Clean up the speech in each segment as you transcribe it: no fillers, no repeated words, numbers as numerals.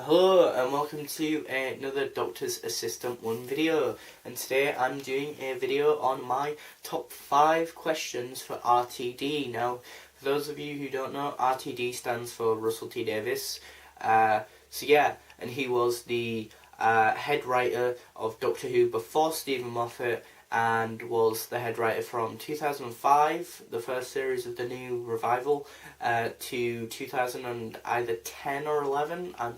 Hello and welcome to another Doctor's Assistant 1 video, and today I'm doing a video on my top 5 questions for RTD. Now, for those of you who don't know, RTD stands for Russell T Davies. And he was the head writer of Doctor Who before Stephen Moffat, and was the head writer from 2005, the first series of the new revival, to 2010 or 11. I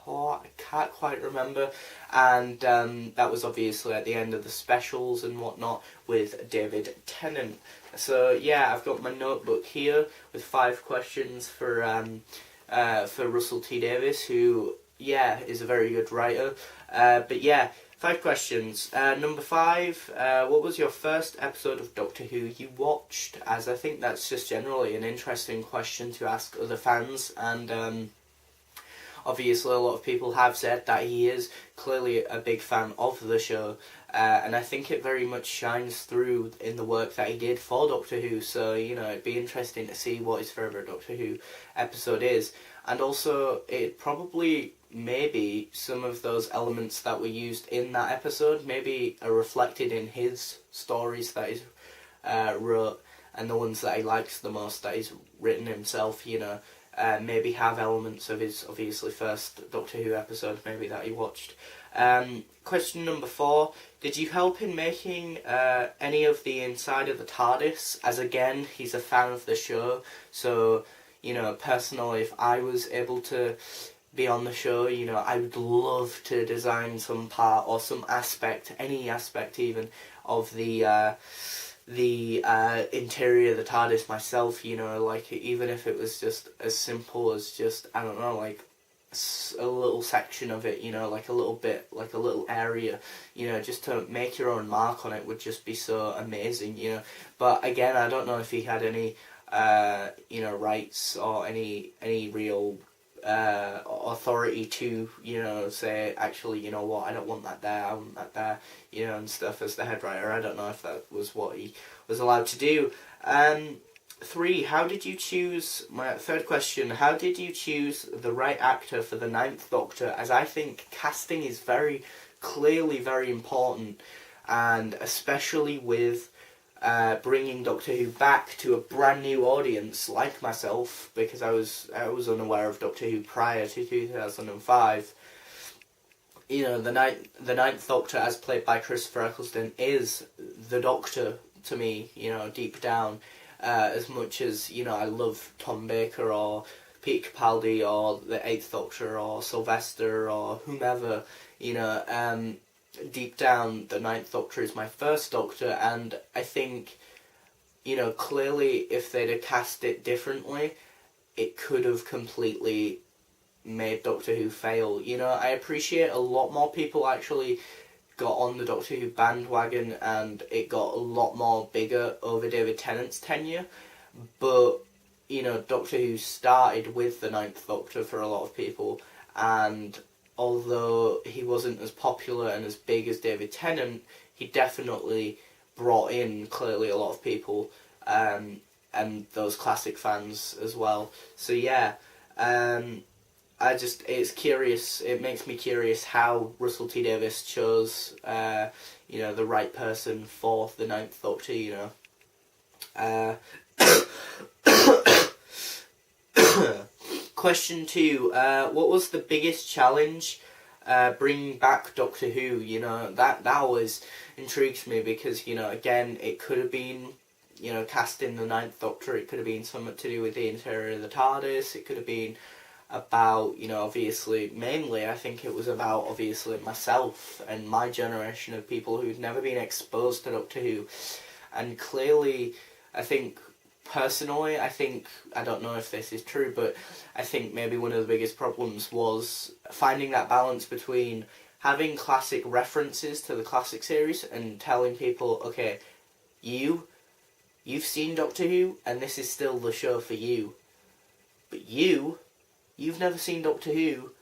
can't quite remember. And that was obviously at the end of the specials and whatnot with David Tennant. So yeah, I've got my notebook here with 5 questions for Russell T Davies, who is a very good writer. 5 questions. Number 5, what was your first episode of Doctor Who you watched? As I think that's just generally an interesting question to ask other fans, and obviously a lot of people have said that he is clearly a big fan of the show, and I think it very much shines through in the work that he did for Doctor Who, so it'd be interesting to see what his favourite Doctor Who episode is. And also, it probably, maybe, some of those elements that were used in that episode maybe are reflected in his stories that he's wrote, and the ones that he likes the most that he's written himself, maybe have elements of his, obviously, first Doctor Who episode, maybe, that he watched. Question number 4, did you help in making any of the inside of the TARDIS? As again, he's a fan of the show, so personally, if I was able to be on the show, I would love to design some part or some aspect, any aspect even, of the interior of the TARDIS myself, like, even if it was just as simple as just, I don't know, like a little section of it, like a little bit, like a little area, just to make your own mark on it would just be so amazing, But again, I don't know if he had any rights or any real authority to, say, actually, what, I don't want that there, I want that there, and stuff, as the head writer. I don't know if that was what he was allowed to do. 3, how did you choose, my third question, how did you choose the right actor for the 9th Doctor? As I think casting is very clearly very important, and especially with bringing Doctor Who back to a brand new audience like myself, because I was unaware of Doctor Who prior to 2005. The ninth Doctor, as played by Christopher Eccleston, is the Doctor to me. Deep down, as much as I love Tom Baker or Peter Capaldi or the 8th Doctor or Sylvester or whomever, deep down, the 9th Doctor is my first Doctor, and I think, clearly if they'd have cast it differently, it could have completely made Doctor Who fail. I appreciate a lot more people actually got on the Doctor Who bandwagon, and it got a lot more bigger over David Tennant's tenure, but, Doctor Who started with the 9th Doctor for a lot of people, and although he wasn't as popular and as big as David Tennant, he definitely brought in, clearly, a lot of people, and those classic fans as well. So yeah, it's curious, it makes me curious how Russell T Davies chose, the right person for the 9th Doctor, Question 2, what was the biggest challenge bringing back Doctor Who? That always intrigues me, because, again, it could have been, casting the 9th Doctor, it could have been something to do with the interior of the TARDIS, it could have been about, obviously, mainly, I think it was about, obviously, myself and my generation of people who'd never been exposed to Doctor Who, and clearly, I think, personally, I don't know if this is true, but I think maybe one of the biggest problems was finding that balance between having classic references to the classic series and telling people, okay, you've seen Doctor Who, and this is still the show for you. But you've never seen Doctor Who,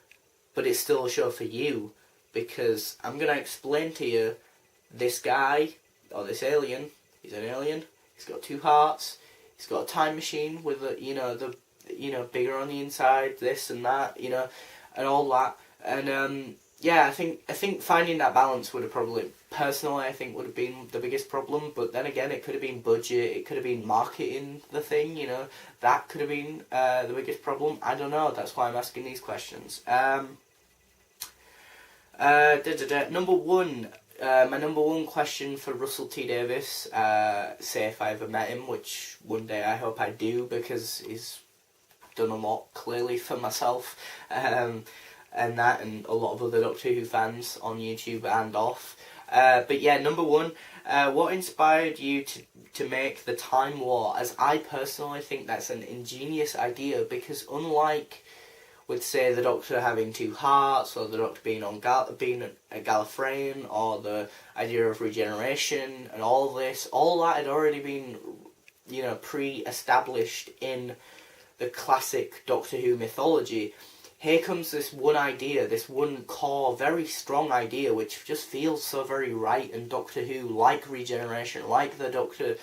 but it's still a show for you, because I'm going to explain to you, this guy, or this alien, he's an alien, he's got 2 hearts, he's got a time machine with bigger on the inside, this and that, and all that, And yeah, I think finding that balance would have probably, personally, I think would have been the biggest problem. But then again, it could have been budget, it could have been marketing the thing. That could have been the biggest problem. I don't know. That's why I'm asking these questions. Number one. My number one question for Russell T Davies, say if I ever met him, which one day I hope I do, because he's done a lot clearly for myself, and a lot of other Doctor Who fans on YouTube and off. But yeah, number one, what inspired you to make the Time War? As I personally think that's an ingenious idea, because unlike with, say, the Doctor having two hearts, or the Doctor being being a Gallifreyan, or the idea of regeneration and all that had already been, pre-established in the classic Doctor Who mythology. Here comes this one idea, this one core, very strong idea, which just feels so very right in Doctor Who, like regeneration, like the Doctor's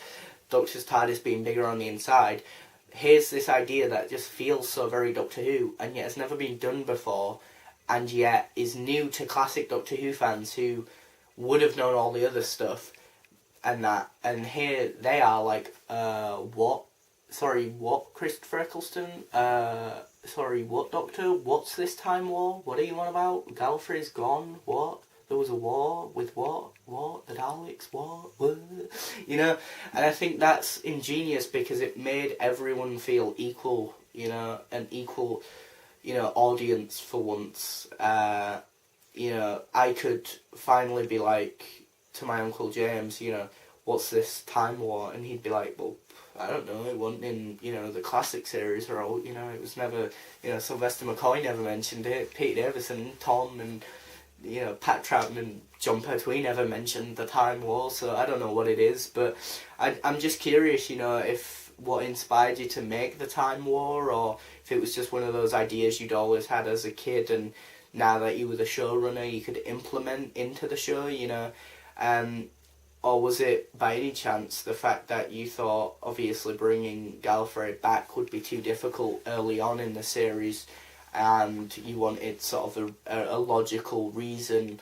TARDIS being bigger on the inside. Here's this idea that just feels so very Doctor Who, and yet has never been done before, and yet is new to classic Doctor Who fans who would have known all the other stuff, and here they are like, what? Sorry, what, Christopher Eccleston? Sorry, what, Doctor? What's this Time War? What are you on about? Gallifrey's gone? What? There was a war? With what? What? The Daleks? What? And I think that's ingenious because it made everyone feel equal, an equal, audience for once. I could finally be like, to my Uncle James, what's this Time War? And he'd be like, well, I don't know, it wasn't in, the classic series, or, it was never, Sylvester McCoy never mentioned it, Pete Davison, Tom, and, Pat Troughton and John Pertwee never mentioned the Time War, so I don't know what it is, but I'm just curious, if what inspired you to make the Time War, or if it was just one of those ideas you'd always had as a kid, and now that you were the showrunner, you could implement into the show, or was it, by any chance, the fact that you thought, obviously, bringing Gallifrey back would be too difficult early on in the series, and you wanted sort of a logical reason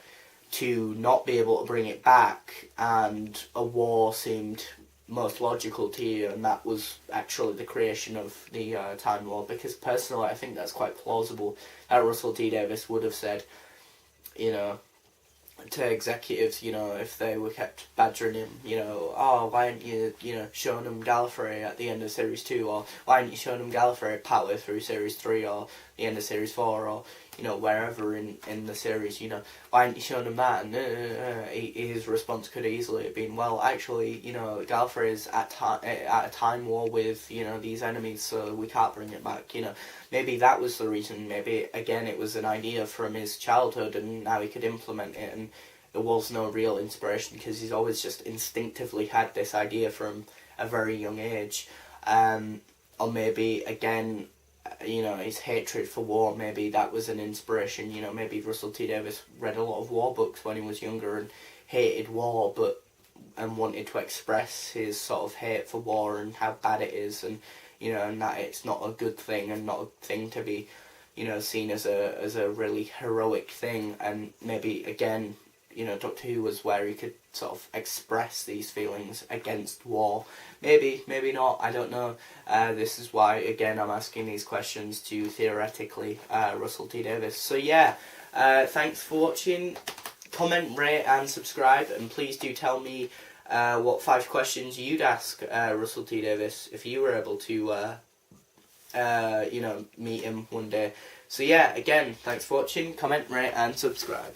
to not be able to bring it back, and a war seemed most logical to you, and that was actually the creation of the Time War? Because personally, I think that's quite plausible that Russell T Davies would have said, to executives, if they were kept badgering him, oh, why aren't you, showing them Gallifrey at the end of Series 2, or why aren't you showing them Gallifrey partway through Series 3, or the end of Series 4, or, wherever in the series, why aren't you showing them that? And his response could easily have been, well, actually, Gallifrey is at a time war with, these enemies, so we can't bring it back, Maybe that was the reason. Maybe, again, it was an idea from his childhood, and now he could implement it, and there was no real inspiration, because he's always just instinctively had this idea from a very young age. Or maybe, again, his hatred for war, maybe that was an inspiration. Maybe Russell T Davies read a lot of war books when he was younger and hated war, and wanted to express his sort of hate for war and how bad it is, and and that it's not a good thing, and not a thing to be, seen as a really heroic thing. And maybe, again, Doctor Who was where he could sort of express these feelings against war. Maybe not, I don't know. This is why, again, I'm asking these questions to, theoretically, Russell T Davies. So yeah, thanks for watching. Comment, rate and subscribe, and please do tell me what 5 questions you'd ask Russell T Davies if you were able to meet him one day. So yeah, again, thanks for watching. Comment, rate and subscribe.